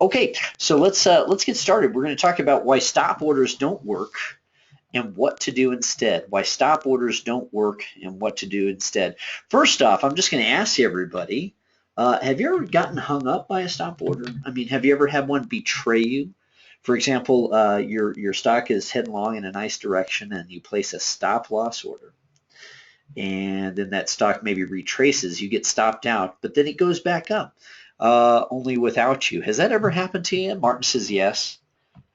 Okay, so let's get started. We're going to talk about why stop orders don't work and what to do instead. Why stop orders don't work and what to do instead. First off, I'm just going to ask everybody, have you ever gotten hung up by a stop order? I mean, have you ever had one betray you? For example, your stock is heading along in a nice direction and you place a stop loss order. And then that stock maybe retraces, you get stopped out, but then it goes back up, only without you. Has that ever happened to you? Martin says yes.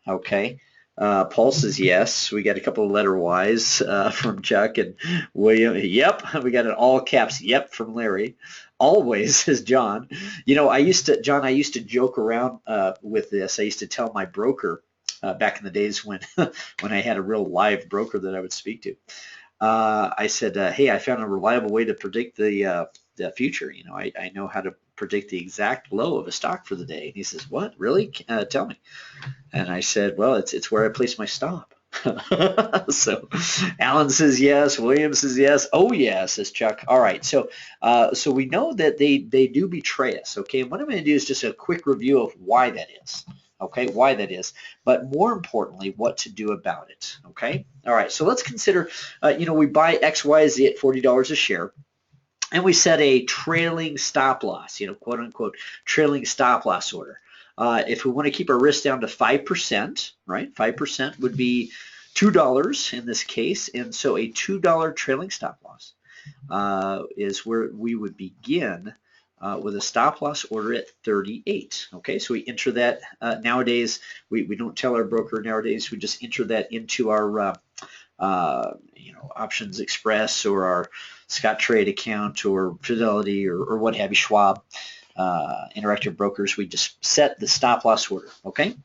Okay. Paul says yes. We got a couple of letter Y's from Chuck and William. Yep. We got an all caps yep from Larry. Always says John. You know, John, I used to joke around with this. I used to tell my broker back in the days when when I had a real live broker that I would speak to. I said, hey, I found a reliable way to predict the future. You know, I know how to predict the exact low of a stock for the day. And he says, what? Really? Tell me. And I said, well, it's where I place my stop. So Alan says yes. William says yes. Oh, yeah, says Chuck. All right. So so we know that they do betray us. Okay. And what I'm going to do is just a quick review of why that is. Okay, why that is, but more importantly, what to do about it. Okay, all right. So let's consider, you know, we buy XYZ at $40 a share, and we set a trailing stop loss, you know, quote unquote, trailing stop loss order. If we want to keep our risk down to 5%, right? 5% would be $2 in this case, and so a $2 trailing stop loss is where we would begin with a stop loss order at 38. Okay, so we enter that. Nowadays, we don't tell our broker nowadays. We just enter that into our you know, Options Express or our Scottrade account or Fidelity or what have you, Schwab. Interactive brokers, we just set the stop loss order. Okay,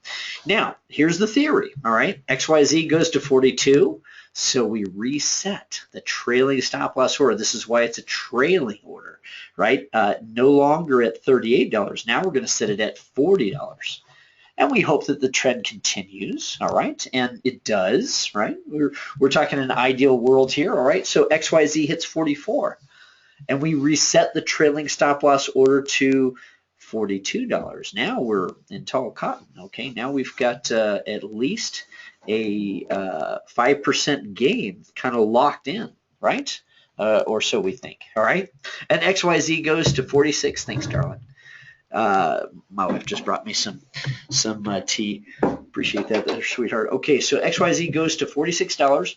now here's the theory. All right, XYZ goes to 42, so we reset the trailing stop loss order. This is why it's a trailing order, right? No longer at $38. Now we're going to set it at $40. And we hope that the trend continues, all right? And it does, right? We're talking an ideal world here, all right? So XYZ hits 44. And we reset the trailing stop loss order to $42. Now we're in tall cotton. Okay, now we've got at least a 5% gain kind of locked in, right? Or so we think. All right, and XYZ goes to 46. Thanks, darling. My wife just brought me some tea. Appreciate that, there, sweetheart. Okay, so XYZ goes to $46.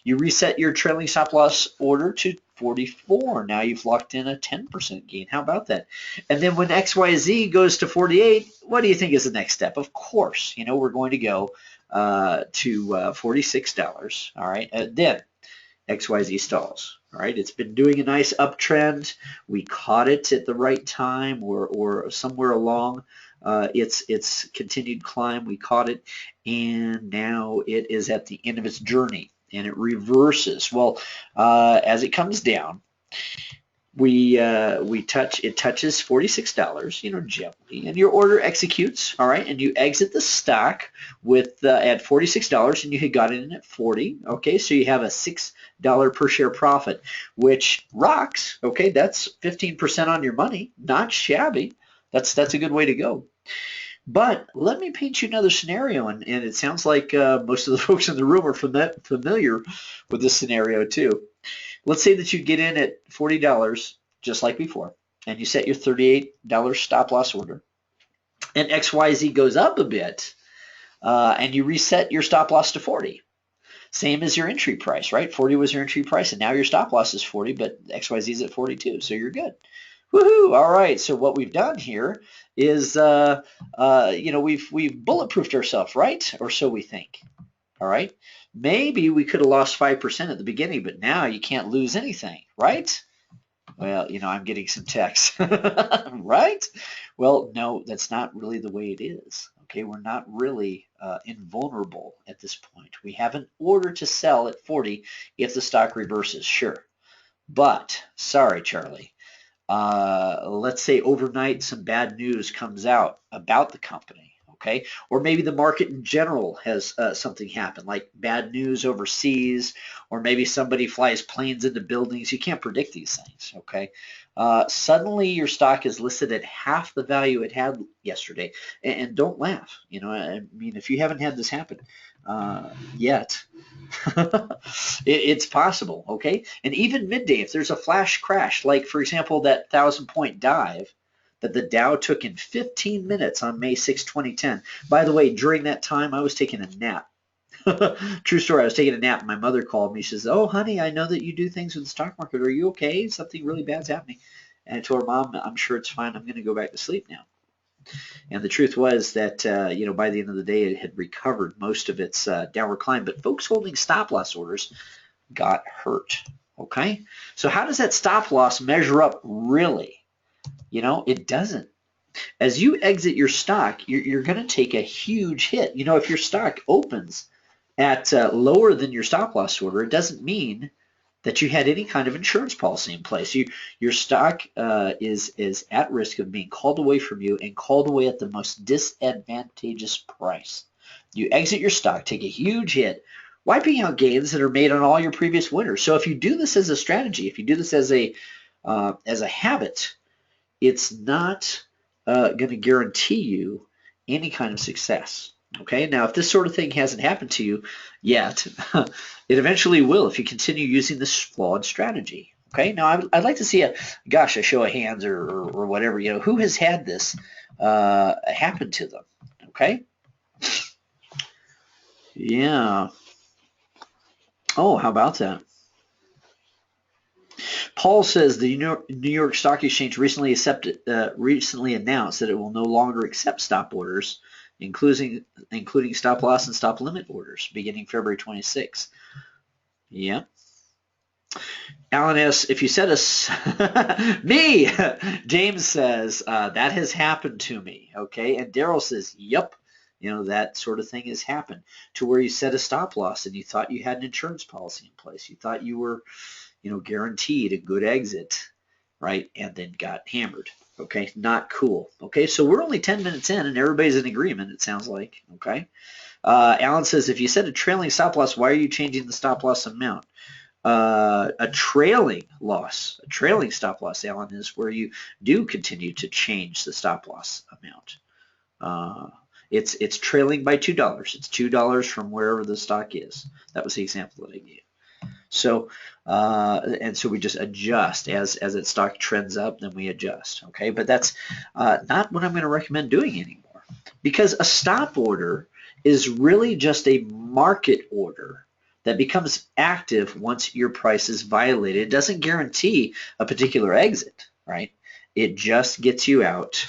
You reset your trailing stop loss order to 44. Now you've locked in a 10% gain. How about that? And then when XYZ goes to 48, what do you think is the next step? Of course, you know, we're going to go to $46. All right, then XYZ stalls. All right, it's been doing a nice uptrend. We caught it at the right time or somewhere along its continued climb. We caught it, and now it is at the end of its journey, and it reverses. Well, as it comes down, it touches $46, you know, gently, and your order executes, all right, and you exit the stock with at $46, and you had got it in at 40. Okay, so you have a $6 per share profit, which rocks. Okay, that's 15% on your money, not shabby. That's a good way to go. But let me paint you another scenario, and it sounds like most of the folks in the room are familiar with this scenario too. Let's say that you get in at $40, just like before, and you set your $38 stop loss order, and XYZ goes up a bit, and you reset your stop loss to 40. Same as your entry price, right? 40 was your entry price, and now your stop loss is 40, but XYZ is at 42, so you're good. Woohoo! All right, so what we've done here is, you know, we've bulletproofed ourselves, right? Or so we think. All right, maybe we could have lost 5% at the beginning, but now you can't lose anything, right? Well, you know, I'm getting some texts, right? Well, no, that's not really the way it is. Okay, we're not really invulnerable at this point. We have an order to sell at 40 if the stock reverses, sure. But, sorry, Charlie, let's say overnight some bad news comes out about the company. okay? Or maybe the market in general has something happen, like bad news overseas, or maybe somebody flies planes into buildings. You can't predict these things, okay? Suddenly your stock is listed at half the value it had yesterday, and don't laugh. I mean, if you haven't had this happen yet, it's possible, okay? And even midday, if there's a flash crash, like for example that 1,000-point dive that the Dow took in 15 minutes on May 6, 2010. By the way, during that time, I was taking a nap. True story. I was taking a nap. And my mother called me. She says, "Oh, honey, I know that you do things with the stock market. Are you okay? Something really bad's happening." And I told her, "Mom, I'm sure it's fine. I'm going to go back to sleep now." And the truth was that, by the end of the day, it had recovered most of its downward climb. But folks holding stop loss orders got hurt. Okay? So how does that stop loss measure up really? It doesn't. As you exit your stock, you're going to take a huge hit. If your stock opens at lower than your stop loss order, it doesn't mean that you had any kind of insurance policy in place. Your stock is at risk of being called away from you and called away at the most disadvantageous price. You exit your stock, take a huge hit, wiping out gains that are made on all your previous winners. So if you do this as a strategy, if you do this as a habit, it's not going to guarantee you any kind of success. Okay, now if this sort of thing hasn't happened to you yet, it eventually will if you continue using this flawed strategy. Okay, now I'd like to see a show of hands or whatever. Who has had this happen to them? Okay, yeah. Oh, how about that? Paul says the New York Stock Exchange recently announced that it will no longer accept stop orders, including stop loss and stop limit orders, beginning February 26. Yeah. Alan asks, if you set a me, James says that has happened to me. Okay, and Daryl says, yep. That sort of thing has happened to where you set a stop loss and you thought you had an insurance policy in place. You thought you were guaranteed a good exit, right? And then got hammered. Okay, not cool. Okay, so we're only 10 minutes in and everybody's in agreement, it sounds like. Okay. Alan says, if you set a trailing stop loss, why are you changing the stop loss amount? A trailing stop loss, Alan, is where you do continue to change the stop loss amount. It's trailing by $2. It's $2 from wherever the stock is. That was the example that I gave. So so we just adjust as its stock trends up, then we adjust. Okay, but that's not what I'm going to recommend doing anymore, because a stop order is really just a market order that becomes active once your price is violated. It doesn't guarantee a particular exit, right? It just gets you out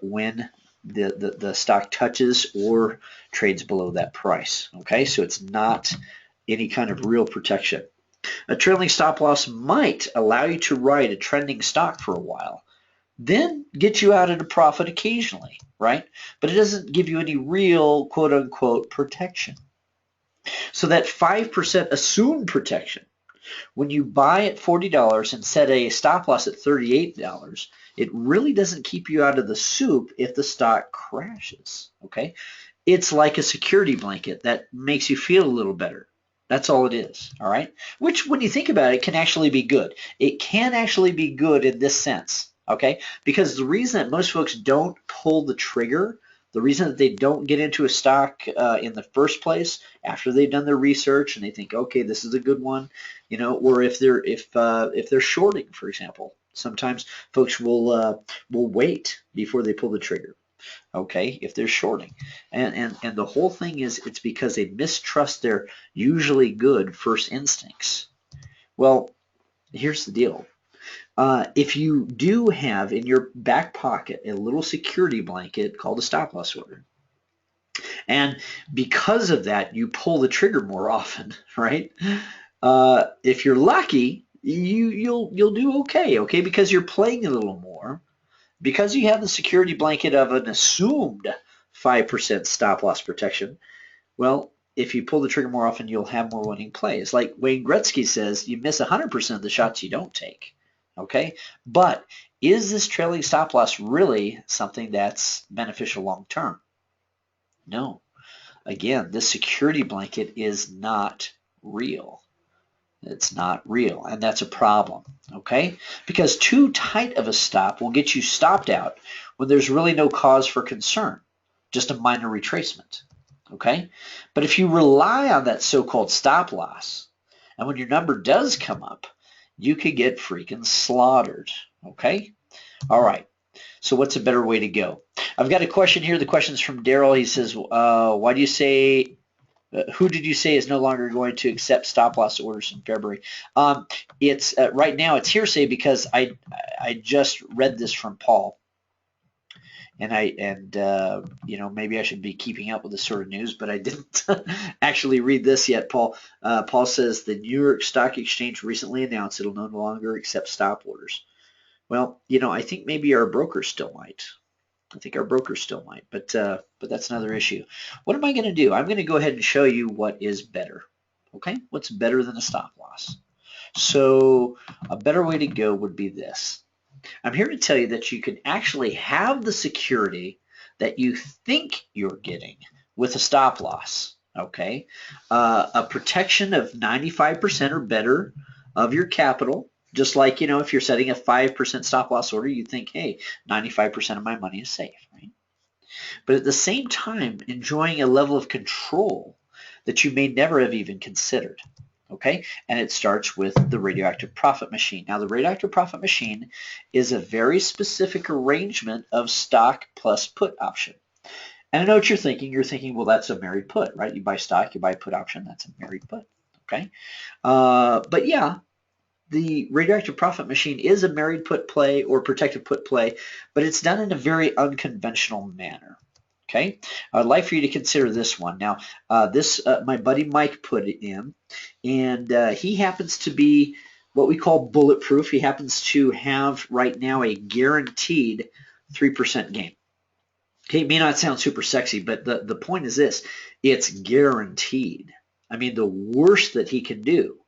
when the stock touches or trades below that price. Okay, so it's not any kind of real protection. A trailing stop loss might allow you to ride a trending stock for a while, then get you out at a profit occasionally, right? But it doesn't give you any real quote-unquote protection. So that 5% assumed protection, when you buy at $40 and set a stop loss at $38, it really doesn't keep you out of the soup if the stock crashes, okay? It's like a security blanket that makes you feel a little better. That's all it is, all right? Which, when you think about it, can actually be good. It can actually be good in this sense, okay? Because the reason that most folks don't pull the trigger, the reason that they don't get into a stock in the first place after they've done their research and they think, okay, this is a good one, or if they're shorting, for example, sometimes folks will wait before they pull the trigger. Okay, if they're shorting. And the whole thing is, it's because they mistrust their usually good first instincts. Well, here's the deal. If you do have in your back pocket a little security blanket called a stop loss order, and because of that you pull the trigger more often, right? If you're lucky, you'll do okay, because you're playing a little more. Because you have the security blanket of an assumed 5% stop loss protection, well, if you pull the trigger more often, you'll have more winning plays. Like Wayne Gretzky says, you miss 100% of the shots you don't take. Okay? But is this trailing stop loss really something that's beneficial long term? No. Again, this security blanket is not real. It's not real, and that's a problem, okay? Because too tight of a stop will get you stopped out when there's really no cause for concern, just a minor retracement, okay? But if you rely on that so-called stop loss, and when your number does come up, you could get freaking slaughtered, okay? All right, so what's a better way to go? I've got a question here. The question's from Daryl. He says, why do you say who did you say is no longer going to accept stop loss orders in February? It's right now it's hearsay because I just read this from Paul, and you know, maybe I should be keeping up with this sort of news, but I didn't actually read this yet. Paul says the New York Stock Exchange recently announced it'll no longer accept stop orders. Well, you know, I think maybe our brokers still might. I think our brokers still might, but that's another issue. What am I going to do? I'm going to go ahead and show you what is better. Okay, what's better than a stop loss? So a better way to go would be this. I'm here to tell you that you can actually have the security that you think you're getting with a stop loss. Okay, a protection of 95% or better of your capital. Just like, you know, if you're setting a 5% stop loss order, you think, hey, 95% of my money is safe, right? But at the same time, enjoying a level of control that you may never have even considered, okay? And it starts with the radioactive profit machine. Now, the radioactive profit machine is a very specific arrangement of stock plus put option. And I know what you're thinking. You're thinking, well, that's a married put, right? You buy stock, you buy put option, that's a married put, okay? But yeah, the radioactive profit machine is a married put play or protected put play, but it's done in a very unconventional manner. Okay, I'd like for you to consider this one. Now, my buddy Mike put it in, and he happens to be what we call bulletproof. He happens to have right now a guaranteed 3% gain. Okay, it may not sound super sexy, but the point is this: it's guaranteed. I mean, the worst that he can do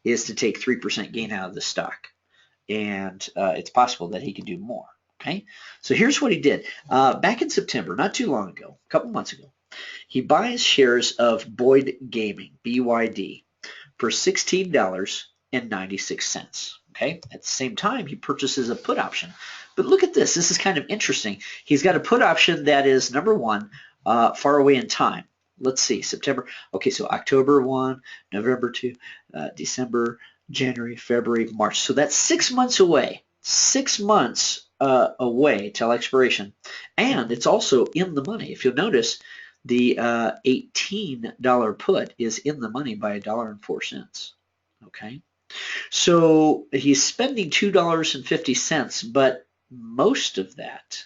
is to take 3% gain out of the stock. And it's possible that he could do more. Okay, so here's what he did. Back in September, not too long ago, a couple months ago, he buys shares of Boyd Gaming, BYD, for $16.96. Okay, at the same time, he purchases a put option. But look at this. This is kind of interesting. He's got a put option that is, number one, far away in time. Let's see, September. Okay, so October 1, November 2, December, January, February, March. So that's 6 months away. 6 months away till expiration. And it's also in the money. If you'll notice, the $18 put is in the money by $1.04. Okay, so he's spending $2.50, but most of that,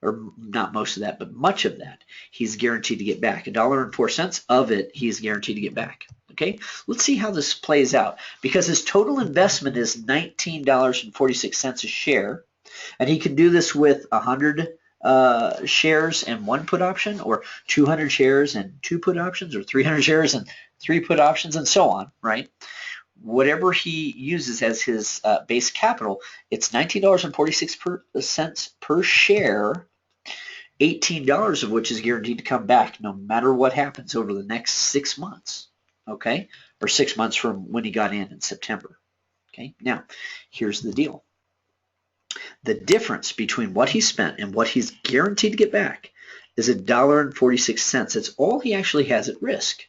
or not most of that, but much of that, he's guaranteed to get back. $1.04 of it, he's guaranteed to get back. Okay, let's see how this plays out. Because his total investment is $19.46 a share, and he can do this with 100 shares and one put option, or 200 shares and two put options, or 300 shares and three put options, and so on, right? Whatever he uses as his base capital, it's $19.46 per share, $18 of which is guaranteed to come back no matter what happens over the next 6 months, okay? Or 6 months from when he got in September, okay? Now, here's the deal. The difference between what he spent and what he's guaranteed to get back is $1.46. That's all he actually has at risk.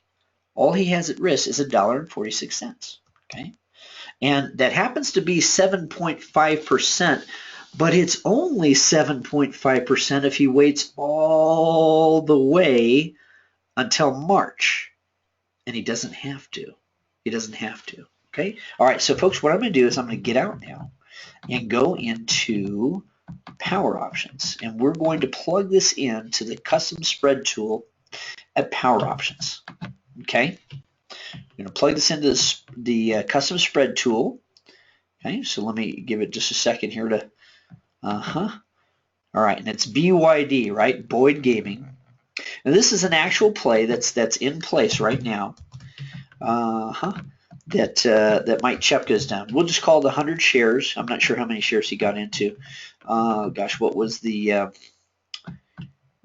All he has at risk is $1.46. Okay, and that happens to be 7.5%, but it's only 7.5% if he waits all the way until March, and he doesn't have to. He doesn't have to. Okay, all right. So, folks, what I'm going to do is I'm going to get out now and go into Power Options, and we're going to plug this into the custom spread tool at Power Options. Okay. I'm going to plug this into the custom spread tool. Okay, so let me give it just a second here to, all right, and it's BYD, right? Boyd Gaming. Now this is an actual play that's in place right now. That Mike Chepka's done. We'll just call it 100 shares. I'm not sure how many shares he got into. Gosh, what was the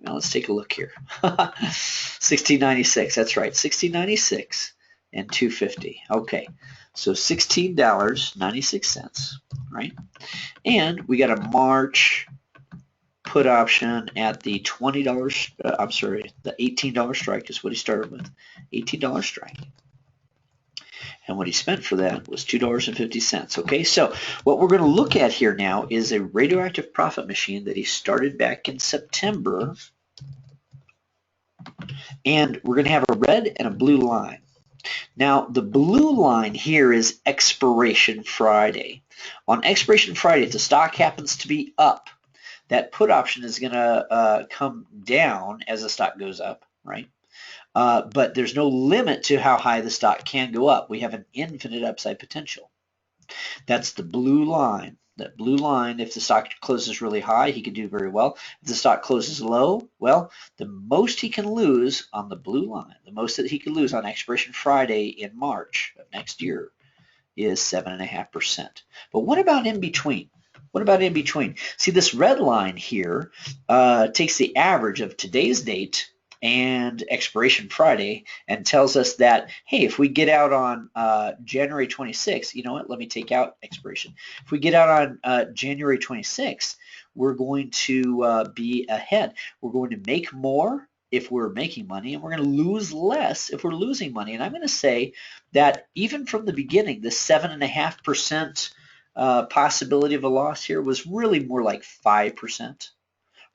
Now let's take a look here. 16.96. That's right. 16.96 and 250. Okay. So $16.96, right? And we got a March put option at the $20, I'm sorry, the $18 strike is what he started with. $18 strike. And what he spent for that was $2.50. Okay, so what we're going to look at here now is a radioactive profit machine that he started back in September. And we're going to have a red and a blue line. Now, the blue line here is expiration Friday. On expiration Friday, if the stock happens to be up, that put option is going to come down as the stock goes up, right? But there's no limit to how high the stock can go up. We have an infinite upside potential. That's the blue line. That blue line, if the stock closes really high, he could do very well. If the stock closes low, well, the most he can lose on the blue line, the most that he could lose on expiration Friday in March of next year is 7.5%. But what about in between? What about in between? See, this red line here takes the average of today's date and expiration Friday and tells us that, hey, if we get out on January 26th, you know what, let me take out expiration. If we get out on January 26th, we're going to be ahead. We're going to make more if we're making money, and we're going to lose less if we're losing money. And I'm going to say that even from the beginning, the 7.5% possibility of a loss here was really more like 5%.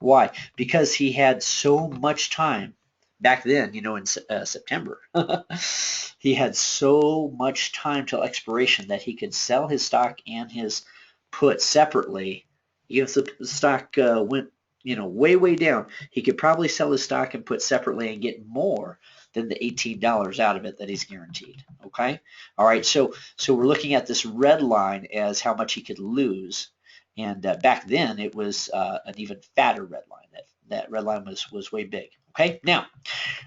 Why? Because he had so much time back then, you know, in September. He had so much time till expiration that he could sell his stock and his put separately. Even if the stock went, you know, way down, he could probably sell his stock and put separately and get more than the $18 out of it that he's guaranteed. Okay? All right, so we're looking at this red line as how much he could lose. And back then, it was an even fatter red line. That red line was way big. Okay, now,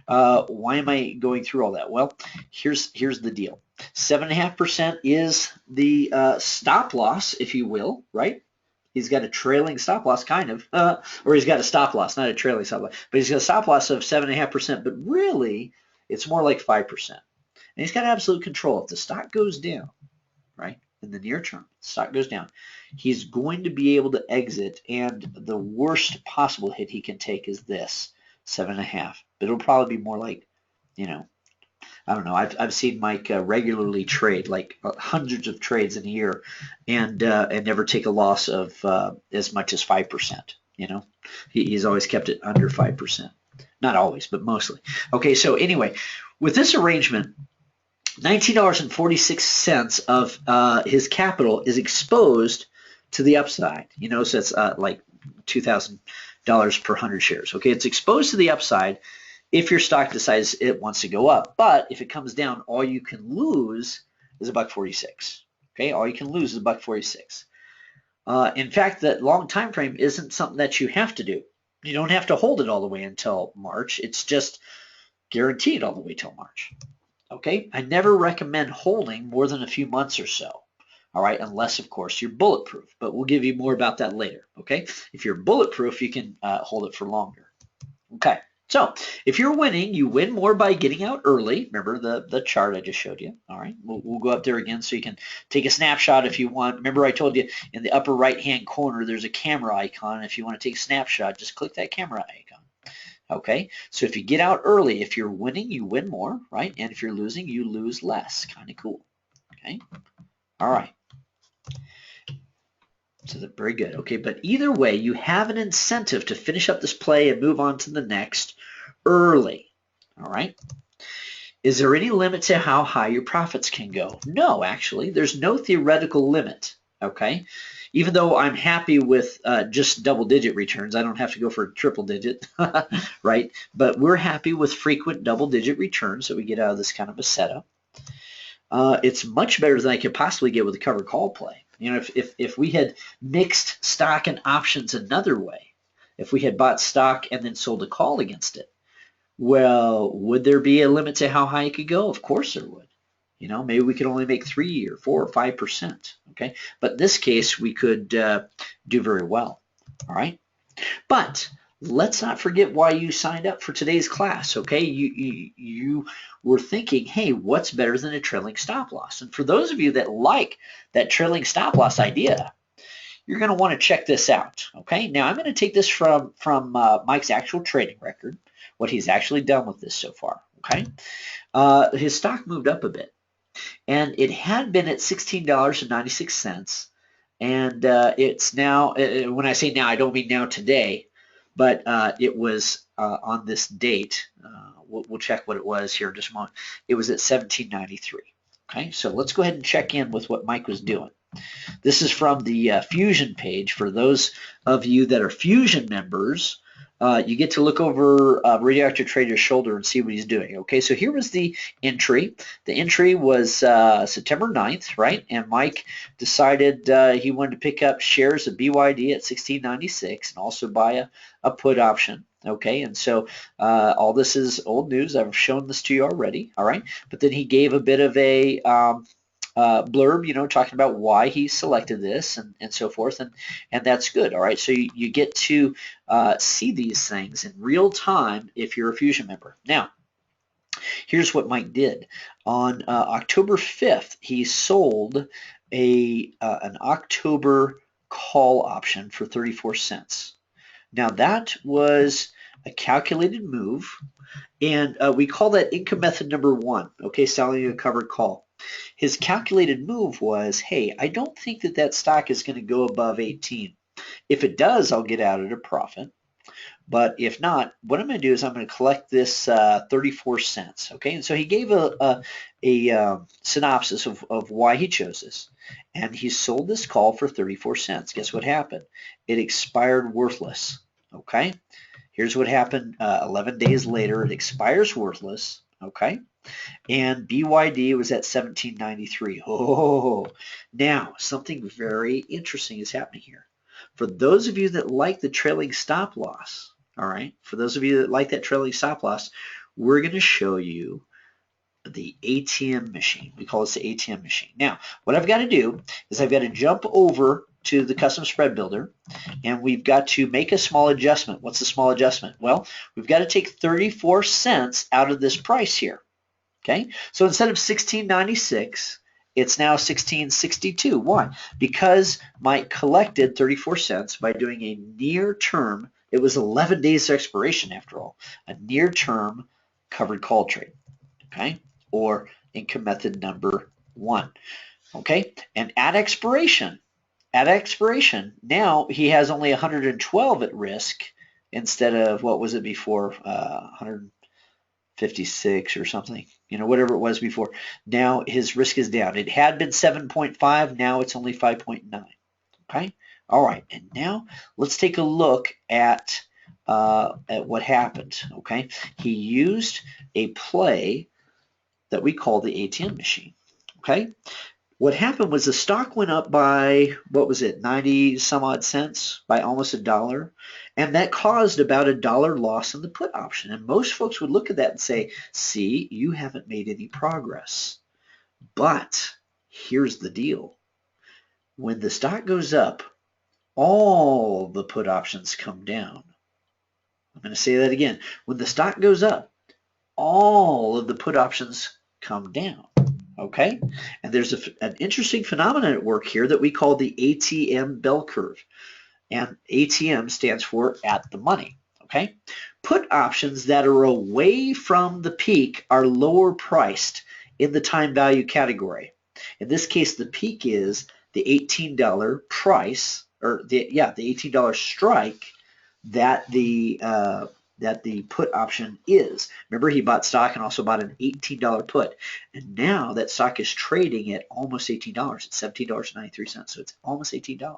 why am I going through all that? Well, here's the deal. 7.5% is the stop loss, if you will, right? He's got a trailing stop loss, kind of, or he's got a stop loss, not a trailing stop loss, but he's got a stop loss of 7.5%, but really, it's more like 5%. And he's got absolute control. If the stock goes down, right, in the near term, stock goes down, he's going to be able to exit, and the worst possible hit he can take is this, 7.5. But it'll probably be more like, you know, I don't know. I've seen Mike regularly trade like hundreds of trades in a year, and never take a loss of as much as 5%. You know, he's always kept it under 5%. Not always, but mostly. Okay, so anyway, with this arrangement, $19.46 of his capital is exposed to the upside. You know, so it's like $2,000 per 100 shares. Okay, it's exposed to the upside if your stock decides it wants to go up. But if it comes down, all you can lose is $1.46. Okay, all you can lose is $1.46. In fact, that long time frame isn't something that you have to do. You don't have to hold it all the way until March. It's just guaranteed all the way till March. Okay, I never recommend holding more than a few months or so. All right, unless, of course, you're bulletproof. But we'll give you more about that later. Okay, if you're bulletproof, you can hold it for longer. Okay. So if you're winning, you win more by getting out early. Remember the chart I just showed you. All right, we'll go up there again so you can take a snapshot if you want. Remember I told you in the upper right-hand corner there's a camera icon. If you want to take a snapshot, just click that camera icon. Okay, so if you get out early, if you're winning, you win more, right? And if you're losing, you lose less. Kind of cool. Okay, all right. So that's very good. Okay, but either way, you have an incentive to finish up this play and move on to the next early. All right. Is there any limit to how high your profits can go? No, actually, there's no theoretical limit. Okay. Even though I'm happy with just double-digit returns, I don't have to go for triple-digit, right? But we're happy with frequent double-digit returns that we get out of this kind of a setup. It's much better than I could possibly get with a covered call play. You know, if we had mixed stock and options another way, if we had bought stock and then sold a call against it, well, would there be a limit to how high it could go? Of course there would. You know, maybe we could only make 3 or 4 or 5%. Okay, but in this case, we could do very well. All right, but let's not forget why you signed up for today's class, okay? You were thinking, hey, what's better than a trailing stop loss? And for those of you that like that trailing stop loss idea, you're going to want to check this out, okay? Now, I'm going to take this from Mike's actual trading record, what he's actually done with this so far, okay? His stock moved up a bit, and it had been at $16.96, and it's now, when I say now, I don't mean now today, but it was on this date. We'll check what it was here in just a moment. It was at $17.93. Okay, so let's go ahead and check in with what Mike was doing. This is from the Fusion page. For those of you that are Fusion members, you get to look over Radioactive Trader's shoulder and see what he's doing. Okay, so here was the entry. The entry was September 9th, right? And Mike decided he wanted to pick up shares of BYD at $16.96 and also buy a put option. Okay, and so all this is old news. I've shown this to you already, all right? But then he gave a bit of a blurb, you know, talking about why he selected this and so forth, and that's good, all right? So you get to see these things in real time if you're a Fusion member. Now, here's what Mike did. On October 5th, he sold an October call option for 34 cents. Now, that was a calculated move, and we call that income method number 1, okay, selling a covered call. His calculated move was, hey, I don't think that stock is going to go above 18. If it does, I'll get out at a profit. But if not, what I'm going to do is I'm going to collect this 34 cents, okay? And so he gave a synopsis of why he chose this. And he sold this call for 34 cents. Guess what happened? It expired worthless, okay? Here's what happened 11 days later. It expires worthless, okay? And BYD was at $17.93. Oh, now something very interesting is happening here. For those of you that like the trailing stop loss, all right, for those of you that like that trailing stop loss, we're going to show you the ATM machine. We call this the ATM machine. Now, what I've got to do is I've got to jump over to the custom spread builder, and we've got to make a small adjustment. What's the small adjustment? Well, we've got to take 34 cents out of this price here. Okay, so instead of $16.96, it's now $16.62. Why? Because Mike collected 34 cents by doing a near term. It was 11 days to expiration after all. A near term covered call trade. Okay, or income method number 1. Okay, and at expiration, now he has only 112 at risk instead of, what was it before, 156 or something, you know, whatever it was before. Now his risk is down. It had been 7.5, now it's only 5.9. Okay, all right, and now let's take a look at what happened. Okay, he used a play that we call the ATM machine. Okay, what happened was the stock went up by, what was it, 90 some odd cents, by almost $1, and that caused about $1 loss in the put option. And most folks would look at that and say, see, you haven't made any progress. But here's the deal. When the stock goes up, all the put options come down. I'm going to say that again. When the stock goes up, all of the put options come down. Okay, and there's an interesting phenomenon at work here that we call the ATM bell curve, and ATM stands for at the money. Okay, put options that are away from the peak are lower priced in the time value category. In this case, the peak is the $18 price, or the $18 strike that the put option is. Remember, he bought stock and also bought an $18 put. And now that stock is trading at almost $18. It's $17.93. So it's almost $18.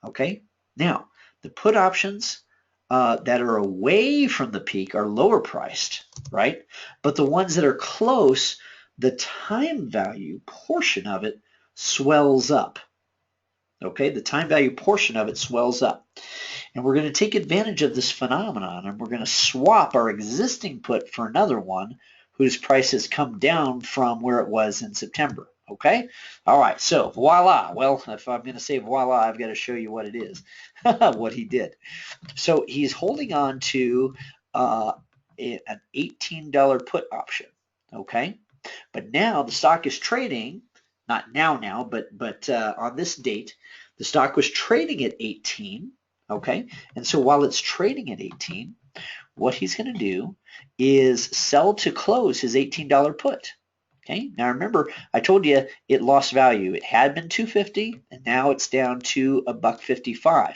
Okay? Now, the put options that are away from the peak are lower priced, right? But the ones that are close, the time value portion of it swells up. Okay? The time value portion of it swells up. And we're going to take advantage of this phenomenon, and we're going to swap our existing put for another one whose price has come down from where it was in September. Okay? All right, so voila. Well, if I'm going to say voila, I've got to show you what it is, what he did. So he's holding on to an $18 put option. Okay? But now the stock is trading, not now, but on this date, the stock was trading at 18. Okay? And so while it's trading at 18, what he's going to do is sell to close his $18 put. Okay, now remember, I told you it lost value. It had been 250, and now it's down to $1.55.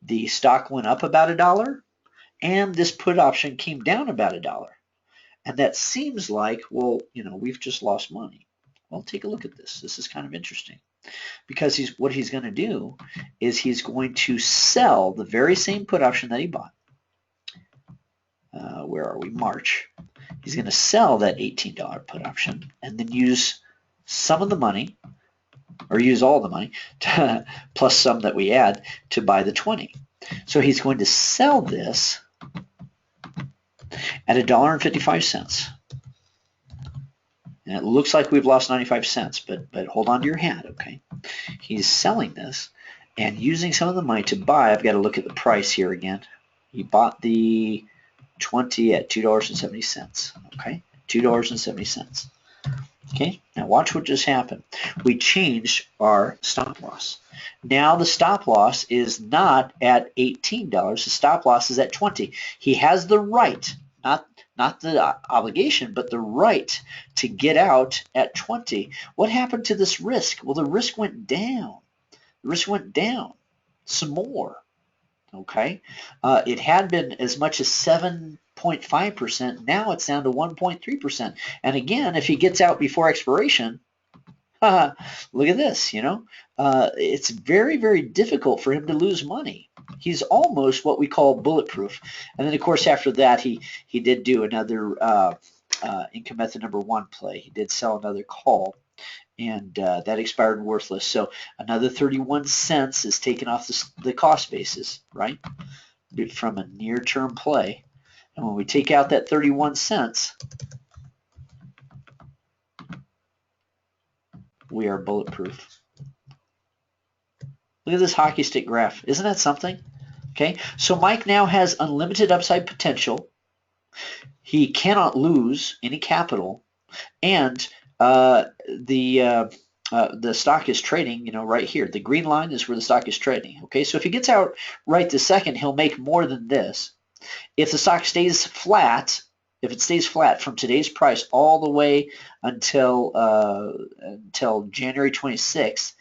The stock went up about $1, and this put option came down about $1. And that seems like, well, we've just lost money. Well, take a look at this. This is kind of interesting because what he's going to do is he's going to sell the very same put option that he bought. Where are we? March. He's going to sell that $18 put option and then use some of the money, or use all the money, plus some that we add, to buy the 20. So he's going to sell this at $1.55. And it looks like we've lost 95 cents, but hold on to your hat, okay? He's selling this and using some of the money to buy. I've got to look at the price here again. He bought the 20 at $2.70, okay? $2.70. Okay, now watch what just happened. We changed our stop loss. Now the stop loss is not at $18. The stop loss is at 20. He has the right, not the obligation, but the right to get out at 20. What happened to this risk? Well, the risk went down. The risk went down some more. Okay, it had been as much as 7.5%. Now it's down to 1.3%. And again, if he gets out before expiration, look at this, it's very, very difficult for him to lose money. He's almost what we call bulletproof. And then, of course, after that, he did do another income method number 1 play. He did sell another call, and that expired and worthless. So another 31 cents is taken off the cost basis, right, from a near-term play. And when we take out that 31 cents, we are bulletproof. Look at this hockey stick graph. Isn't that something? Okay, so Mike now has unlimited upside potential. He cannot lose any capital, and the stock is trading, right here. The green line is where the stock is trading. Okay, so if he gets out right this second, he'll make more than this. If the stock stays flat, if it stays flat from today's price all the way until January 26th,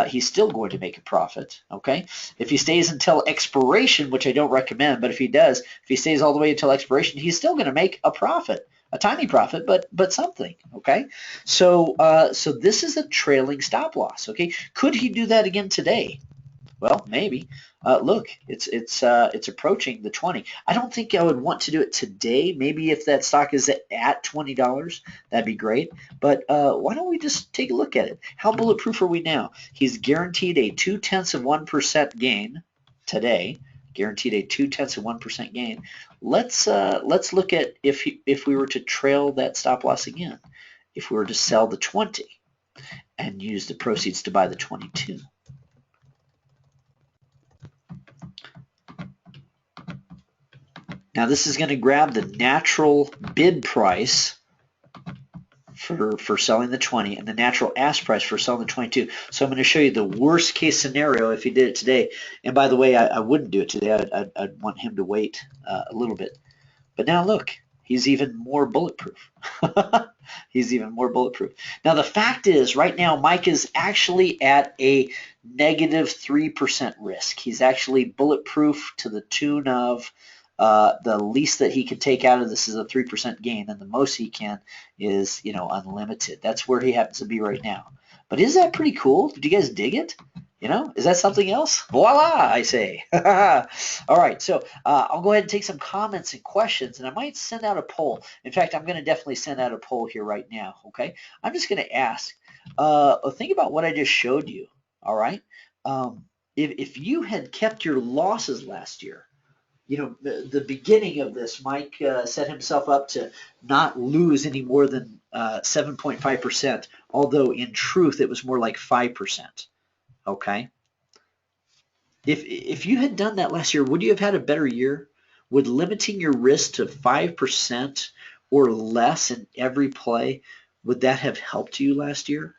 he's still going to make a profit. Okay, if he stays until expiration, which I don't recommend, but if he does, if he stays all the way until expiration, he's still going to make a profit. A tiny profit, but something. Okay, so this is a trailing stop loss. Okay, could he do that again today? Well, maybe. Look, it's approaching the 20. I don't think I would want to do it today. Maybe if that stock is at $20, that'd be great. But why don't we just take a look at it? How bulletproof are we now? He's guaranteed a 0.2% gain today. Guaranteed a 0.2% gain. Let's look at if we were to trail that stop loss again. If we were to sell the 20 and use the proceeds to buy the 22. Now this is going to grab the natural bid price for selling the 20 and the natural ask price for selling the 22. So I'm going to show you the worst case scenario if he did it today. And by the way, I wouldn't do it today. I'd want him to wait a little bit. But now look, he's even more bulletproof. He's even more bulletproof. Now the fact is, right now Mike is actually at a negative 3% risk. He's actually bulletproof to the tune of the least that he can take out of this is a 3% gain, and the most he can is, unlimited. That's where he happens to be right now. But is that pretty cool? Did you guys dig it? Is that something else? Voila, I say. All right, so I'll go ahead and take some comments and questions, and I might send out a poll. In fact, I'm going to definitely send out a poll here right now, okay? I'm just going to ask, think about what I just showed you, all right? If you had kept your losses last year, the beginning of this, Mike set himself up to not lose any more than 7.5%, although in truth it was more like 5%. Okay. If you had done that last year, would you have had a better year? Would limiting your risk to 5% or less in every play, would that have helped you last year?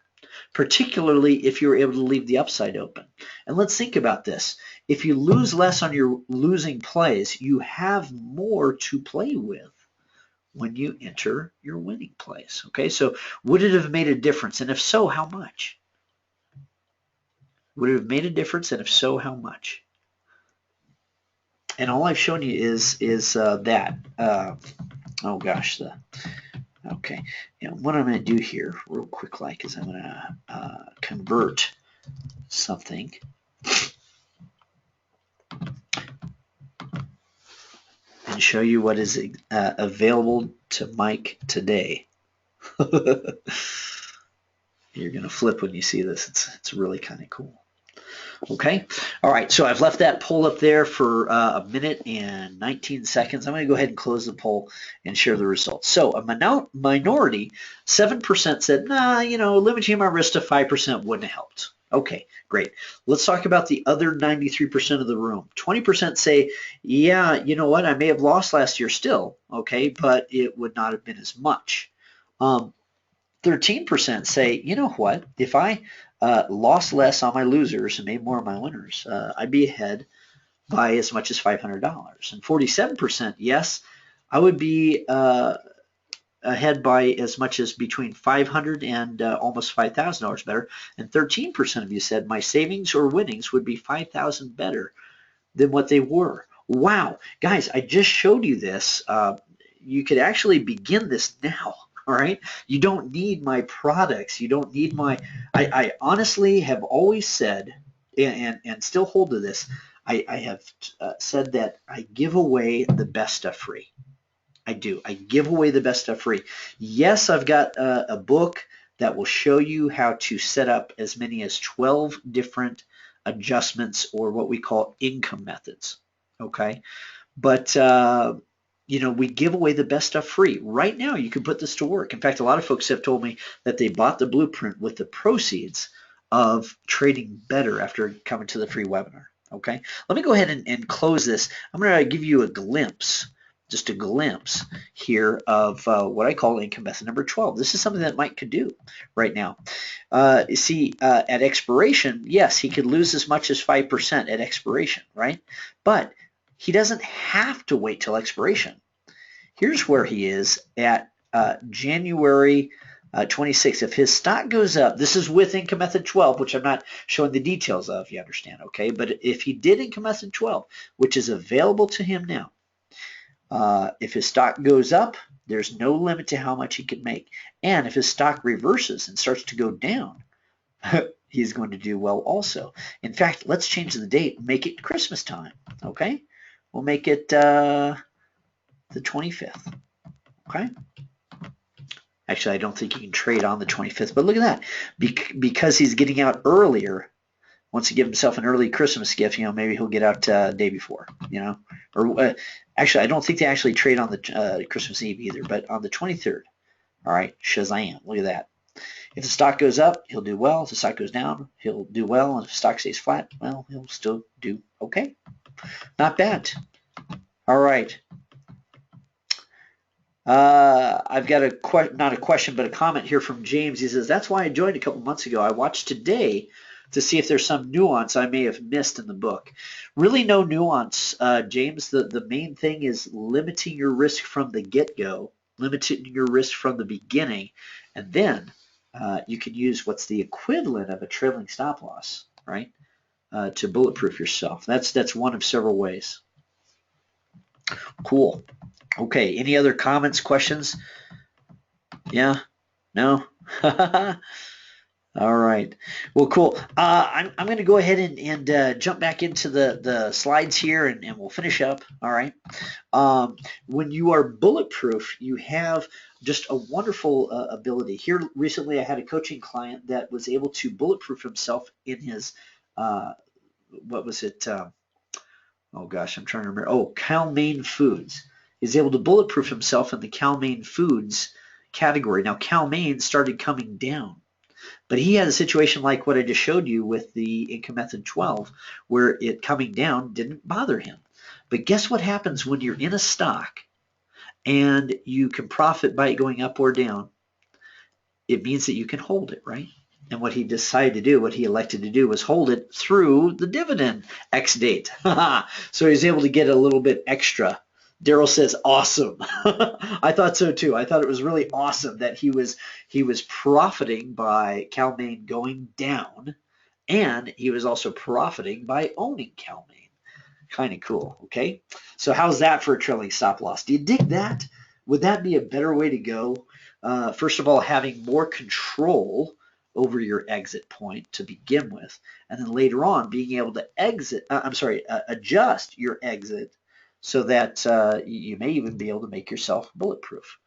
Particularly if you were able to leave the upside open. And let's think about this. If you lose less on your losing plays, you have more to play with when you enter your winning plays. Okay, so would it have made a difference? And if so, how much? Would it have made a difference? And if so, how much? And all I've shown you is that. Oh gosh, okay. You know, what I'm going to do here, real quick, like, is I'm going to convert something. And show you what is available to Mike today. You're going to flip when you see this. It's really kind of cool. Okay. All right. So I've left that poll up there for a minute and 19 seconds. I'm going to go ahead and close the poll and share the results. So a minority, 7% said, nah, you know, limiting my risk to 5% wouldn't have helped. Okay, great. Let's talk about the other 93% of the room. 20% say, yeah, you know what, I may have lost last year still, okay, but it would not have been as much. 13% say, you know what, if I lost less on my losers and made more on my winners, I'd be ahead by as much as $500. And 47%, yes, I would be ahead by as much as between $500 and almost $5,000 better. And 13% of you said my savings or winnings would be $5,000 better than what they were. Wow, guys, I just showed you this. You could actually begin this now. All right. You don't need my products. You don't need my. I honestly have always said, and still hold to this. I have said that I give away the best stuff free. I do. I give away the best stuff free. Yes, I've got a book that will show you how to set up as many as 12 different adjustments, or what we call income methods. Okay. But you know, we give away the best stuff free. Right now, you can put this to work. In fact, a lot of folks have told me that they bought the blueprint with the proceeds of trading better after coming to the free webinar. Okay, let me go ahead and close this. I'm going to give you a glimpse, just a glimpse here of what I call income method number 12. This is something that Mike could do right now. You see, at expiration, yes, he could lose as much as 5% at expiration, right? But he doesn't have to wait till expiration. Here's where he is at January 26th. If his stock goes up, this is with income method 12, which I'm not showing the details of, you understand, okay? But if he did income method 12, which is available to him now, if his stock goes up, there's no limit to how much he can make. And if his stock reverses and starts to go down, he's going to do well also. In fact, let's change the date and make it Christmas time, okay? We'll make it the 25th, okay? Actually, I don't think you can trade on the 25th, but look at that. Because he's getting out earlier, wants to give himself an early Christmas gift, you know, maybe he'll get out day before, you know. Or actually, I don't think they actually trade on the Christmas Eve either, but on the 23rd, all right, Shazam, look at that. If the stock goes up, he'll do well. If the stock goes down, he'll do well. And if the stock stays flat, well, he'll still do okay. Not bad. All right. I've got not a question, but a comment here from James. He says, that's why I joined a couple months ago. I watched today to see if there's some nuance I may have missed in the book. Really no nuance, James. The main thing is limiting your risk from the get-go, limiting your risk from the beginning, and then you can use what's the equivalent of a trailing stop loss, right, to bulletproof yourself. That's one of several ways. Cool. Okay, any other comments, questions? Yeah? No? All right. Well, cool. I'm going to go ahead and jump back into the slides here, and we'll finish up. All right. When you are bulletproof, you have just a wonderful ability. Here recently, I had a coaching client that was able to bulletproof himself in his, what was it? Oh, gosh, I'm trying to remember. Oh, Cal-Maine Foods. He's able to bulletproof himself in the Cal-Maine Foods category. Now, Cal Maine started coming down, but he had a situation like what I just showed you with the income method 12, where it coming down didn't bother him. But guess what happens when you're in a stock and you can profit by it going up or down? It means that you can hold it, right? And what he decided to do, what he elected to do, was hold it through the dividend X date. So he was able to get a little bit extra. Daryl says, awesome. I thought so too. I thought it was really awesome that he was profiting by Cal Maine going down, and he was also profiting by owning Cal Maine. Kind of cool, okay? So how's that for a trailing stop loss? Do you dig that? Would that be a better way to go? First of all, having more control over your exit point to begin with, and then later on being able to adjust your exit so that you may even be able to make yourself bulletproof.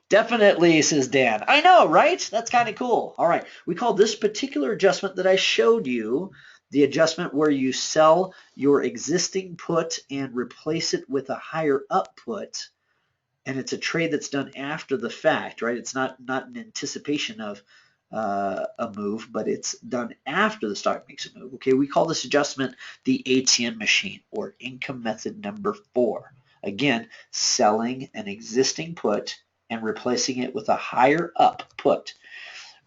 Definitely, says Dan. I know, right? That's kind of cool. All right, we call this particular adjustment that I showed you the adjustment where you sell your existing put and replace it with a higher up put. And it's a trade that's done after the fact, right? It's not an anticipation of a move, but it's done after the stock makes a move. Okay, we call this adjustment the ATM machine, or income method number 4. Again, selling an existing put and replacing it with a higher up put.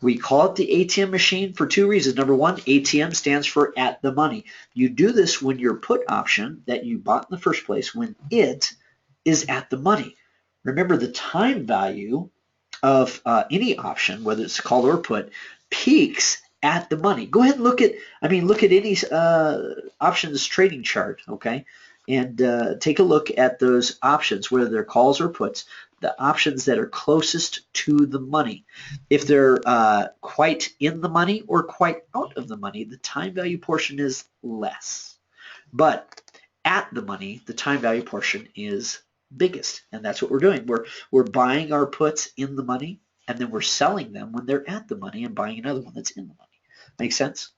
We call it the ATM machine for 2 reasons. Number 1, ATM stands for at the money. You do this when your put option that you bought in the first place, when it is at the money. Remember, the time value of any option, whether it's call or put, peaks at the money. Go ahead and look at any options trading chart, okay? And take a look at those options, whether they're calls or puts, the options that are closest to the money. If they're quite in the money or quite out of the money, the time value portion is less. But at the money, the time value portion is biggest, and that's what we're doing. We're buying our puts in the money, and then we're selling them when they're at the money and buying another one that's in the money. Make sense?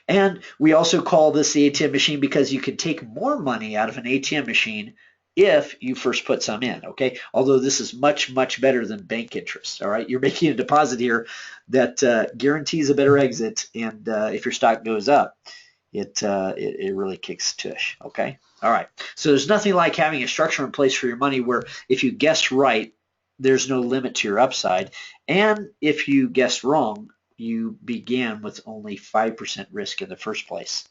And we also call this the ATM machine because you can take more money out of an ATM machine if you first put some in, okay? Although this is much, much better than bank interest, all right? You're making a deposit here that guarantees a better exit, and if your stock goes up, it really kicks tush, okay? All right, so there's nothing like having a structure in place for your money where if you guessed right, there's no limit to your upside, and if you guessed wrong, you began with only 5% risk in the first place.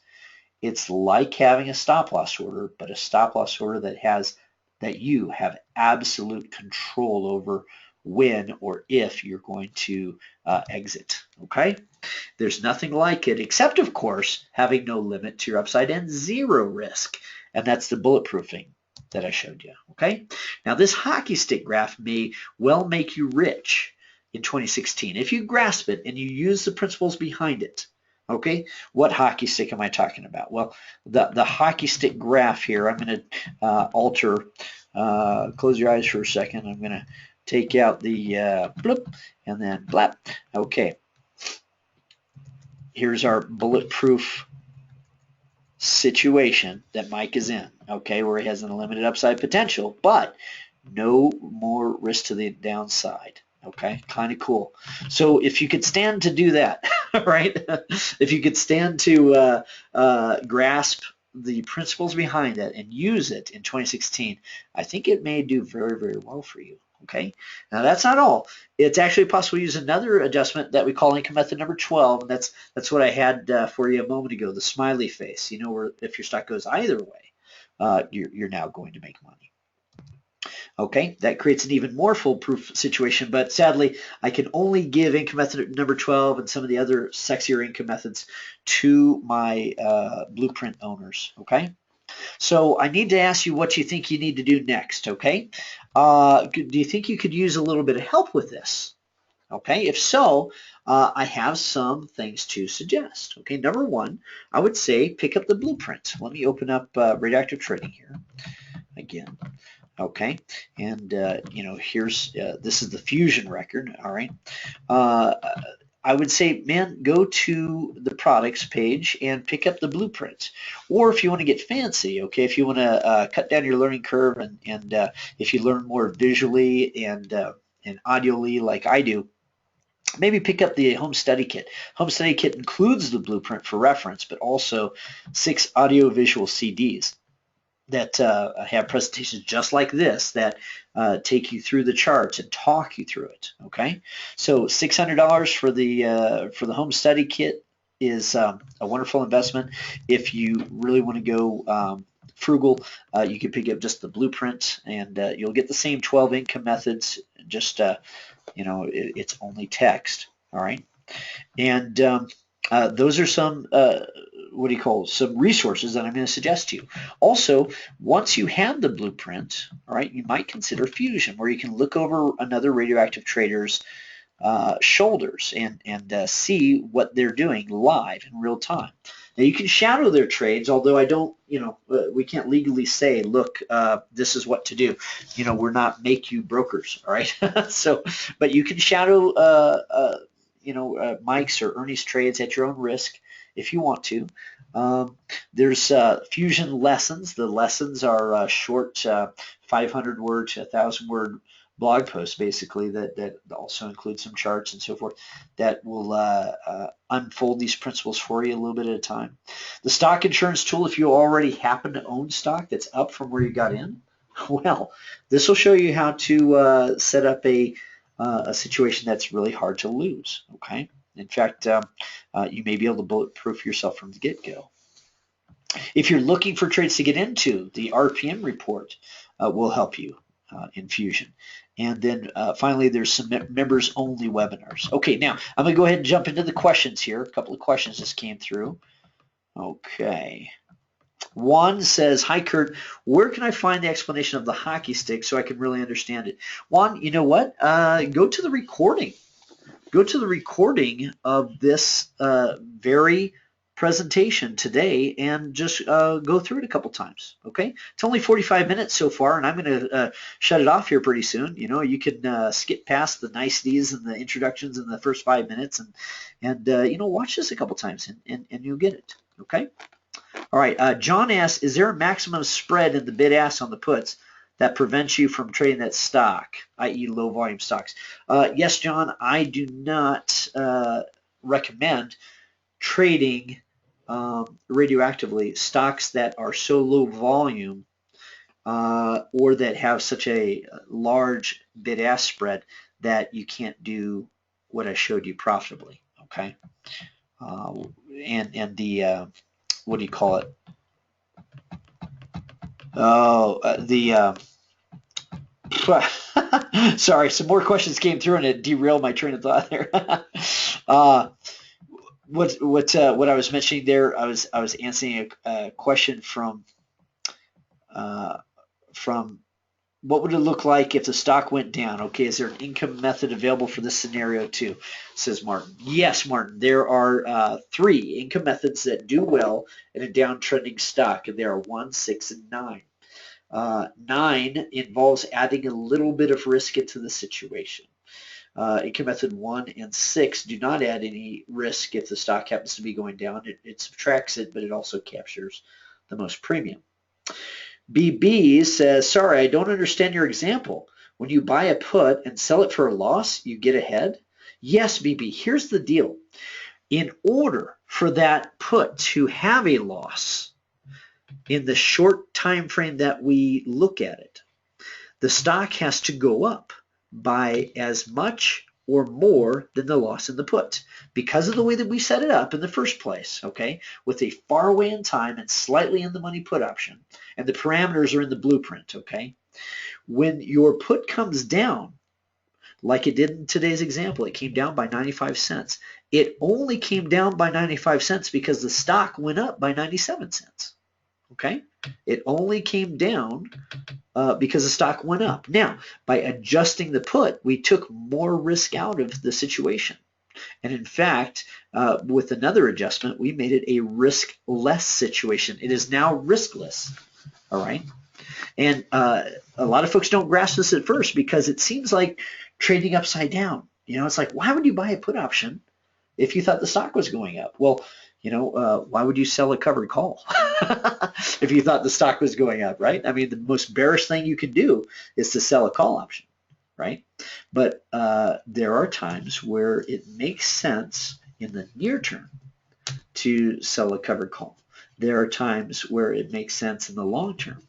It's like having a stop loss order, but a stop loss order that you have absolute control over when or if you're going to exit, okay? There's nothing like it, except, of course, having no limit to your upside and zero risk, and that's the bulletproofing that I showed you, okay? Now, this hockey stick graph may well make you rich in 2016 if you grasp it and you use the principles behind it, okay? What hockey stick am I talking about? Well, the hockey stick graph here, I'm going to alter, close your eyes for a second. I'm going to take out the bloop and then blap. Okay. Here's our bulletproof situation that Mike is in, okay, where he has an unlimited upside potential, but no more risk to the downside, okay? Kind of cool. So if you could stand to do that, right? If you could stand to grasp the principles behind it and use it in 2016, I think it may do very, very well for you. Okay, now that's not all. It's actually possible to use another adjustment that we call income method number 12, and that's what I had for you a moment ago, the smiley face. You know, where if your stock goes either way, you're now going to make money. Okay, that creates an even more foolproof situation, but sadly, I can only give income method number 12 and some of the other sexier income methods to my blueprint owners, okay? So I need to ask you what you think you need to do next, okay? Do you think you could use a little bit of help with this? Okay, if so, I have some things to suggest. Okay, number 1, I would say pick up the blueprint. Let me open up radioactive trading here again. Okay, and you know, here's this is the fusion record. All right. I would say, man, go to the products page and pick up the blueprint. Or if you want to get fancy, okay, if you want to cut down your learning curve and if you learn more visually and audially like I do, maybe pick up the home study kit. Home study kit includes the blueprint for reference, but also 6 audio-visual CDs that have presentations just like this that take you through the charts and talk you through it. Okay, so $600 for the home study kit is a wonderful investment. If you really want to go frugal, you can pick up just the blueprint, and you'll get the same 12 income methods. Just it's only text. All right, and those are some some resources that I'm going to suggest to you. Also, once you have the blueprint, all right, you might consider Fusion, where you can look over another radioactive trader's shoulders and see what they're doing live in real time. Now you can shadow their trades, although I don't, we can't legally say, look, this is what to do. We're not make you brokers, all right? So, but you can shadow, Mike's or Ernie's trades at your own risk if you want to. There's Fusion lessons. The lessons are short 500-word to 1,000-word blog posts, basically, that also include some charts and so forth that will unfold these principles for you a little bit at a time. The stock insurance tool, if you already happen to own stock that's up from where you got in, well, this will show you how to set up a situation that's really hard to lose. Okay, in fact, you may be able to bulletproof yourself from the get-go. If you're looking for trades to get into, the RPM report will help you in Fusion. And then finally, there's some members-only webinars. Okay, now I'm going to go ahead and jump into the questions here. A couple of questions just came through. Okay. Juan says, hi, Kurt. Where can I find the explanation of the hockey stick so I can really understand it? Juan, you know what? Go to the recording. Go to the recording of this very presentation today and just go through it a couple times. Okay, it's only 45 minutes so far, and I'm going to shut it off here pretty soon. You can skip past the niceties and the introductions in the first 5 minutes and watch this a couple times and you'll get it. Okay. All right. John asks, is there a maximum spread in the bid-ask on the puts that prevents you from trading that stock, i.e. low volume stocks? Yes, John, I do not recommend trading radioactively stocks that are so low volume or that have such a large bid-ask spread that you can't do what I showed you profitably. Okay, and the what do you call it? Sorry, some more questions came through and it derailed my train of thought there. What I was mentioning there, I was answering a question from what would it look like if the stock went down? Okay, is there an income method available for this scenario too? Says Martin. Yes, Martin, there are 3 income methods that do well in a downtrending stock, and there are 1, 6, and 9. 9 involves adding a little bit of risk into the situation. Income method 1 and 6 do not add any risk if the stock happens to be going down. It subtracts it, but it also captures the most premium. BB says, sorry, I don't understand your example. When you buy a put and sell it for a loss, you get ahead? Yes, BB, here's the deal. In order for that put to have a loss in the short time frame that we look at it, the stock has to go up by as much or more than the loss in the put because of the way that we set it up in the first place, okay, with a far away in time and slightly in the money put option, and the parameters are in the blueprint, okay? When your put comes down, like it did in today's example, it came down by 95 cents. It only came down by 95 cents because the stock went up by 97 cents, okay? It only came down because the stock went up. Now, by adjusting the put, we took more risk out of the situation. And in fact, with another adjustment, we made it a risk-less situation. It is now riskless, all right? And a lot of folks don't grasp this at first because it seems like trading upside down. It's like, why would you buy a put option if you thought the stock was going up? Well, why would you sell a covered call if you thought the stock was going up, right? I mean, the most bearish thing you can do is to sell a call option, right? But there are times where it makes sense in the near term to sell a covered call. There are times where it makes sense in the long term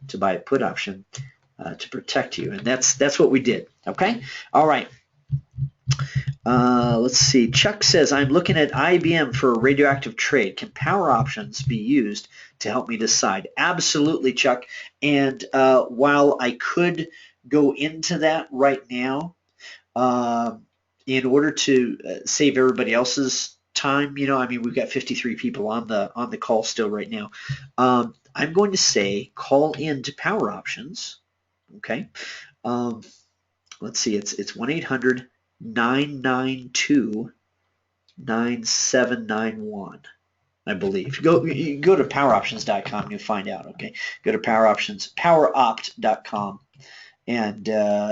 to buy a put option to protect you, and that's what we did. Okay, all right. Let's see. Chuck says, I'm looking at IBM for a radioactive trade. Can power options be used to help me decide? Absolutely, Chuck. And while I could go into that right now, in order to save everybody else's time, I mean, we've got 53 people on the call still right now. I'm going to say call into power options. Okay. Let's see. It's 1-800-992-9791. I believe. You go to poweroptions.com and you'll find out. Okay. Go to poweropt.com. And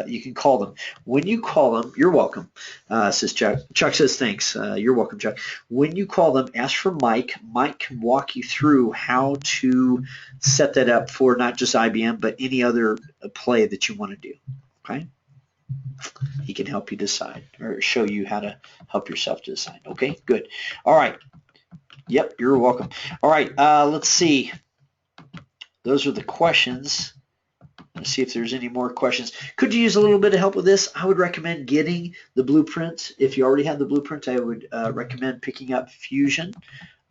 you can call them. When you call them, you're welcome, says Chuck. Chuck says thanks. You're welcome, Chuck. When you call them, ask for Mike. Mike can walk you through how to set that up for not just IBM, but any other play that you want to do. Okay? He can help you decide or show you how to help yourself to decide. Okay, good. All right. Yep, you're welcome. All right, let's see. Those are the questions. Let's see if there's any more questions. Could you use a little bit of help with this? I would recommend getting the blueprint. If you already have the blueprint, I would recommend picking up Fusion.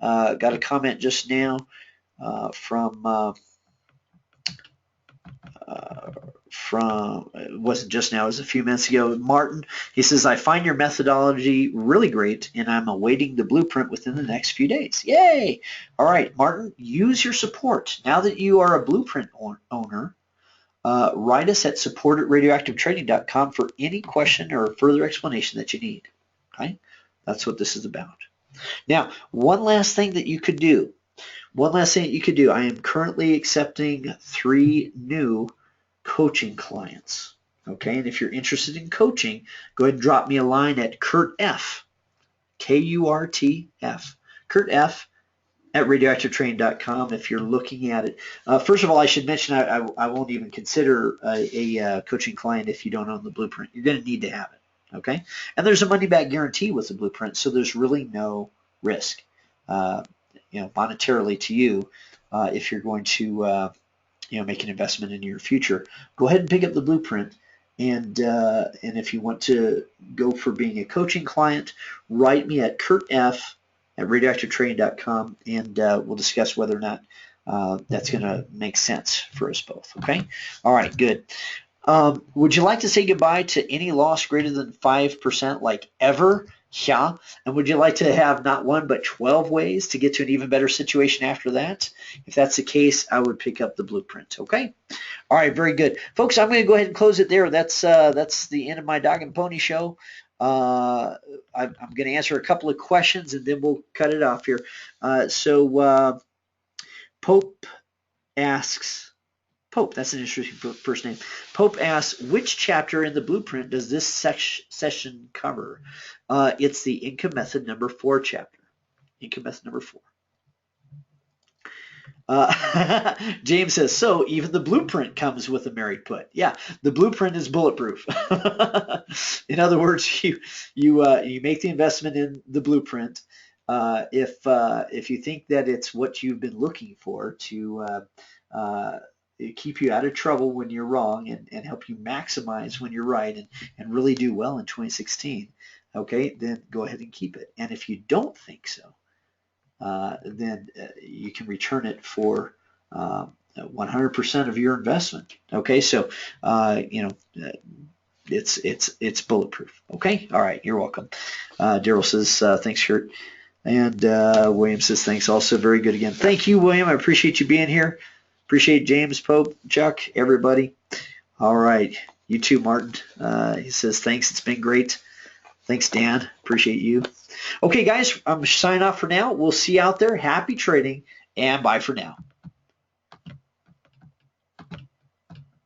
Got a comment just now from it wasn't just now, it was a few minutes ago. Martin, he says, I find your methodology really great and I'm awaiting the blueprint within the next few days. Yay! All right, Martin, use your support. Now that you are a blueprint owner, write us at support@radioactivetrading.com for any question or further explanation that you need. Okay, that's what this is about. Now, one last thing that you could do. I am currently accepting 3 new coaching clients. Okay, and if you're interested in coaching, go ahead and drop me a line at Kurt F. K-U-R-T-F. Kurt F. at radioactivetraining.com if you're looking at it. First of all, I should mention I won't even consider a coaching client if you don't own the blueprint. You're going to need to have it, okay? And there's a money-back guarantee with the blueprint, so there's really no risk, monetarily to you if you're going to make an investment in your future. Go ahead and pick up the blueprint. And if you want to go for being a coaching client, write me at Kurt F. at radioactivetrading.com, and we'll discuss whether or not that's going to make sense for us both. Okay? All right, good. Would you like to say goodbye to any loss greater than 5%, like ever? Yeah. And would you like to have not 1 but 12 ways to get to an even better situation after that? If that's the case, I would pick up the blueprint. Okay? All right, very good. Folks, I'm going to go ahead and close it there. That's the end of my Dog and Pony show. I'm going to answer a couple of questions and then we'll cut it off here. Pope asks, that's an interesting first name. Pope asks, which chapter in the blueprint does this session cover? It's the income method number 4 chapter. Income method number 4. James says, so even the blueprint comes with a married put. Yeah, the blueprint is bulletproof. In other words, you make the investment in the blueprint. If you think that it's what you've been looking for to keep you out of trouble when you're wrong and help you maximize when you're right and really do well in 2016, okay, then go ahead and keep it. And if you don't think so, then you can return it for 100% of your investment. Okay, so it's bulletproof. Okay, all right, you're welcome. Daryl says thanks, Kurt, and William says thanks. Also, very good again. Thank you, William. I appreciate you being here. Appreciate James, Pope, Chuck, everybody. All right, you too, Martin. He says thanks. It's been great. Thanks, Dan. Appreciate you. Okay, guys, I'm signing off for now. We'll see you out there. Happy trading, and bye for now.